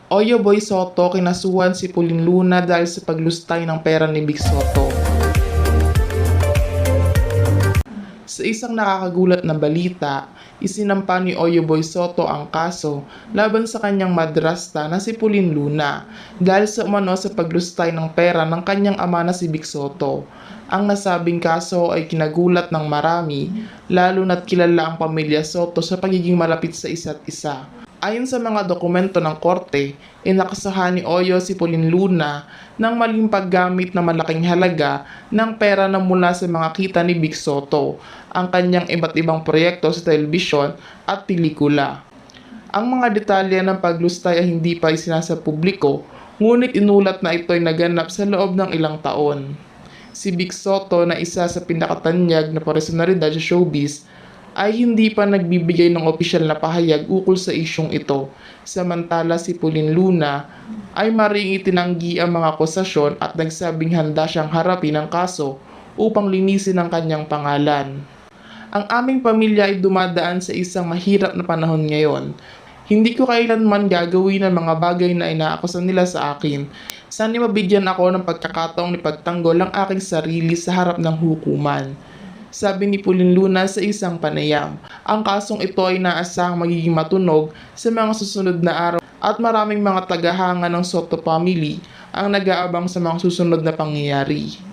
Oyo Boy Soto kinasuhan si Pauline Luna dahil sa paglustay ng pera ni Vic Soto. Sa isang nakakagulat na balita, isinampa ni Oyo Boy Soto ang kaso laban sa kanyang madrasta na si Pauline Luna dahil sa umano sa paglustay ng pera ng kanyang ama na si Vic Soto. Ang nasabing kaso ay kinagulat ng marami, lalo na't kilala ang pamilya Soto sa pagiging malapit sa isa't isa. Ayon sa mga dokumento ng korte, inakasahan ni Oyo si Pauline Luna ng maling paggamit ng malaking halaga ng pera na mula sa mga kita ni Vic Soto, ang kanyang iba't ibang proyekto sa telebisyon at pelikula. Ang mga detalye ng paglustay ay hindi pa isinasa publiko, ngunit inulat na ito'y naganap sa loob ng ilang taon. Si Vic Soto na isa sa pinakatanyag na personalidad sa showbiz ay hindi pa nagbibigay ng opisyal na pahayag ukol sa isyong ito. Samantala si Pauline Luna ay maring itinanggi ang mga akusasyon at nagsabing handa siyang harapin ang kaso upang linisin ang kanyang pangalan. Ang aming pamilya ay dumadaan sa isang mahirap na panahon ngayon. Hindi ko kailanman gagawin ang mga bagay na inaakusan nila sa akin. Sana mabigyan ako ng pagkakataong ipagtanggol ang aking sarili sa harap ng hukuman, sabi ni Pauline Luna sa isang panayam. Ang kasong ito ay naasahang magiging matunog sa mga susunod na araw at maraming mga tagahanga ng Soto family ang nag-aabang sa mga susunod na pangyayari.